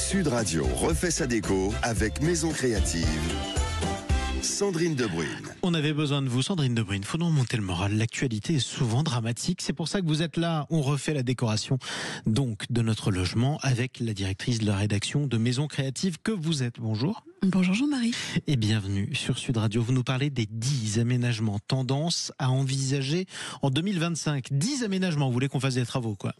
Sud Radio refait sa déco avec Maison Créative. Sandrine Debrune. On avait besoin de vous, Sandrine Debrune. Faut nous remonter le moral. L'actualité est souvent dramatique. C'est pour ça que vous êtes là. On refait la décoration donc de notre logement avec la directrice de la rédaction de Maison Créative que vous êtes. Bonjour. Bonjour Jean-Marie. Et bienvenue sur Sud Radio. Vous nous parlez des 10 aménagements tendance à envisager en 2025. 10 aménagements. Vous voulez qu'on fasse des travaux, quoi?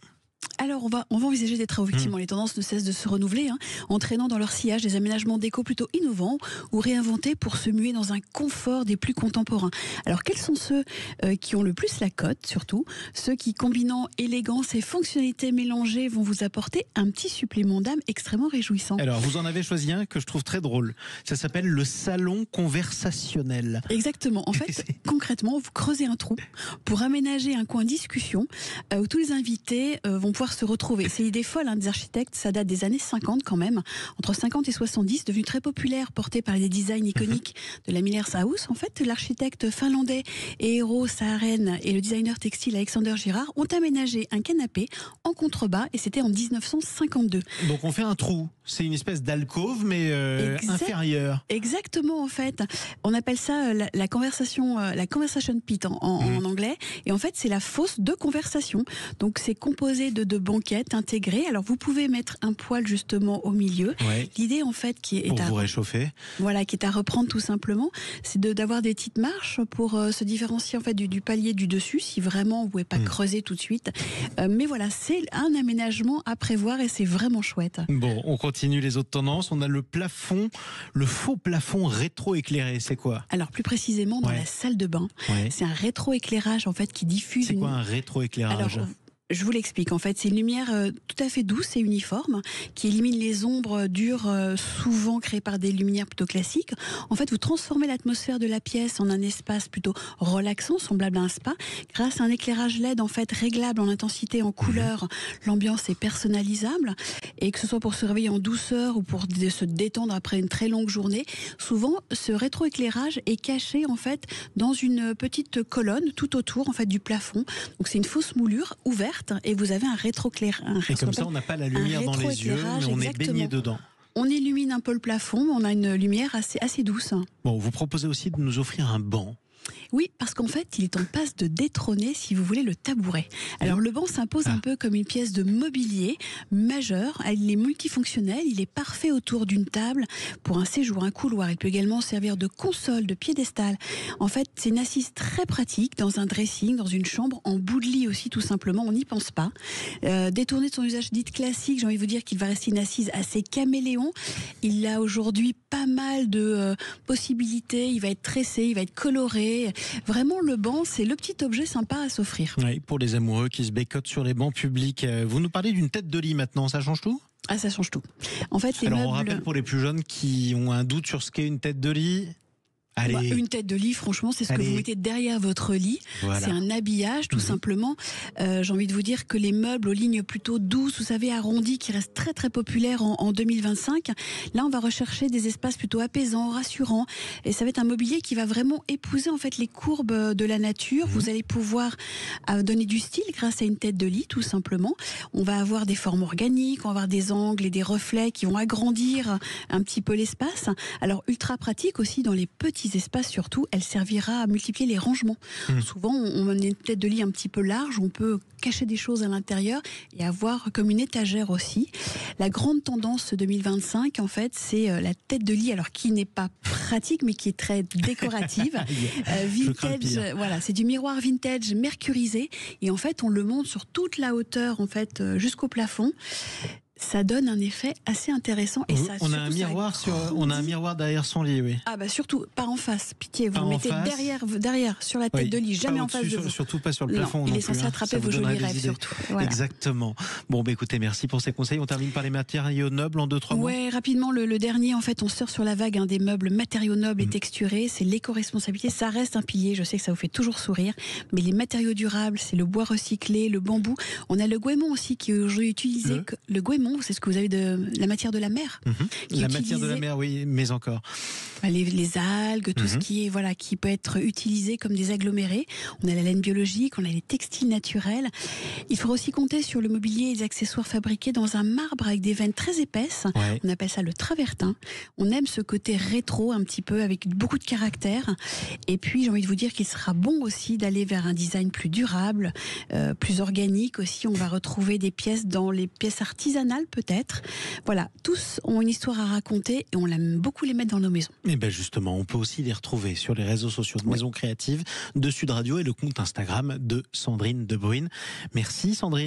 Alors on va envisager des travaux. Effectivement, les tendances ne cessent de se renouveler, entraînant dans leur sillage des aménagements déco plutôt innovants ou réinventés pour se muer dans un confort des plus contemporains. Alors quels sont ceux qui ont le plus la cote, surtout ceux qui, combinant élégance et fonctionnalité mélangées, vont vous apporter un petit supplément d'âme extrêmement réjouissant. Alors vous en avez choisi un que je trouve très drôle. Ça s'appelle le salon conversationnel. Exactement. En fait, concrètement, vous creusez un trou pour aménager un coin discussion où tous les invités vont pouvoir se retrouver. C'est l'idée folle des architectes, ça date des années 50 quand même, entre 50 et 70, devenu très populaire, porté par les designs iconiques de la Miller's House. En fait, l'architecte finlandais Eero Saarinen et le designer textile Alexander Girard ont aménagé un canapé en contrebas et c'était en 1952. Donc on fait un trou, c'est une espèce d'alcôve mais inférieure. Exactement, en fait. On appelle ça la conversation pit en anglais, et en fait c'est la fosse de conversation. Donc c'est composé de banquettes intégrées. Alors vous pouvez mettre un poêle justement au milieu. Ouais. L'idée en fait pour vous réchauffer. Voilà, qui est à reprendre tout simplement, c'est d'avoir des petites marches pour se différencier en fait du palier du dessus si vraiment vous pouvez pas creuser tout de suite. Mais voilà, c'est un aménagement à prévoir et c'est vraiment chouette. Bon, on continue les autres tendances. On a le plafond, le faux plafond rétro-éclairé. C'est quoi? Alors plus précisément dans la salle de bain. Ouais. C'est un rétro-éclairage en fait qui diffuse. C'est quoi un rétro-éclairage? Alors, je vous l'explique. En fait, c'est une lumière tout à fait douce et uniforme qui élimine les ombres dures souvent créées par des luminaires plutôt classiques. En fait, vous transformez l'atmosphère de la pièce en un espace plutôt relaxant, semblable à un spa, grâce à un éclairage LED en fait réglable en intensité, en couleur. L'ambiance est personnalisable et que ce soit pour se réveiller en douceur ou pour se détendre après une très longue journée, souvent ce rétroéclairage est caché en fait dans une petite colonne tout autour en fait du plafond. Donc c'est une fausse moulure ouverte. Et vous avez un rétroéclairage. Et comme ça, on n'a pas la lumière dans les yeux, mais on est baigné dedans. On illumine un peu le plafond, mais on a une lumière assez douce. Bon, vous proposez aussi de nous offrir un banc. Oui, parce qu'en fait, il est en passe de détrôner, si vous voulez, le tabouret. Alors, le banc s'impose un peu comme une pièce de mobilier majeur. Il est multifonctionnel, il est parfait autour d'une table pour un séjour, un couloir. Il peut également servir de console, de piédestal. En fait, c'est une assise très pratique dans un dressing, dans une chambre, en bout de lit aussi, tout simplement. On n'y pense pas. Détourné de son usage dit classique, j'ai envie de vous dire qu'il va rester une assise assez caméléon. Il a aujourd'hui pas mal de possibilités. Il va être tressé, il va être coloré. Vraiment, le banc, c'est le petit objet sympa à s'offrir. Oui, pour les amoureux qui se bécotent sur les bancs publics. Vous nous parlez d'une tête de lit maintenant, ça change tout? Ah, ça change tout. En fait, les Alors, meubles... on rappelle pour les plus jeunes qui ont un doute sur ce qu'est une tête de lit. Allez. Une tête de lit, franchement, c'est ce que vous mettez derrière votre lit. Voilà. C'est un habillage, tout simplement. J'ai envie de vous dire que les meubles aux lignes plutôt douces, vous savez, arrondies, qui restent très très populaires en 2025, là, on va rechercher des espaces plutôt apaisants, rassurants. Et ça va être un mobilier qui va vraiment épouser en fait les courbes de la nature. Vous allez pouvoir donner du style grâce à une tête de lit, tout simplement. On va avoir des formes organiques, on va avoir des angles et des reflets qui vont agrandir un petit peu l'espace. Alors, ultra pratique aussi dans les petits espaces, surtout, elle servira à multiplier les rangements. Souvent, on a une tête de lit un petit peu large, on peut cacher des choses à l'intérieur et avoir comme une étagère aussi. La grande tendance 2025, en fait, c'est la tête de lit, alors qui n'est pas pratique, mais qui est très décorative. Vintage, voilà, c'est du miroir vintage mercurisé, et en fait, on le monte sur toute la hauteur, en fait, jusqu'au plafond. Ça donne un effet assez intéressant. Et ça, on a un miroir derrière son lit, oui. Ah bah surtout, pas en face, pitié, vous le mettez derrière, sur la tête de lit, jamais en face de vous. Surtout pas sur le plafond. Il est censé attraper vos jolis rêves, surtout. Voilà. Exactement. Bon, bah écoutez, merci pour ces conseils. On termine par les matériaux nobles en 2-3 mots. Ouais, rapidement, le dernier, en fait, on sort sur la vague des meubles matériaux nobles et texturés. C'est l'éco-responsabilité. Ça reste un pilier. Je sais que ça vous fait toujours sourire. Mais les matériaux durables, c'est le bois recyclé, le bambou. On a le goémon aussi qui est aujourd'hui utilisé. Le goémon. saumon, c'est ce que vous avez de la matière de la mer. La matière de la mer, oui, mais encore. Les algues, tout ce qui est qui peut être utilisé comme des agglomérés. On a la laine biologique, on a les textiles naturels. Il faut aussi compter sur le mobilier et les accessoires fabriqués dans un marbre avec des veines très épaisses. Ouais. On appelle ça le travertin. On aime ce côté rétro un petit peu avec beaucoup de caractère. Et puis j'ai envie de vous dire qu'il sera bon aussi d'aller vers un design plus durable, plus organique aussi. On va retrouver des pièces dans les pièces artisanales peut-être. Voilà, tous ont une histoire à raconter et on aime beaucoup les mettre dans nos maisons. Et bien justement, on peut aussi les retrouver sur les réseaux sociaux de Maison Créative, de Sud Radio et le compte Instagram de Sandrine Debruyne. Merci Sandrine.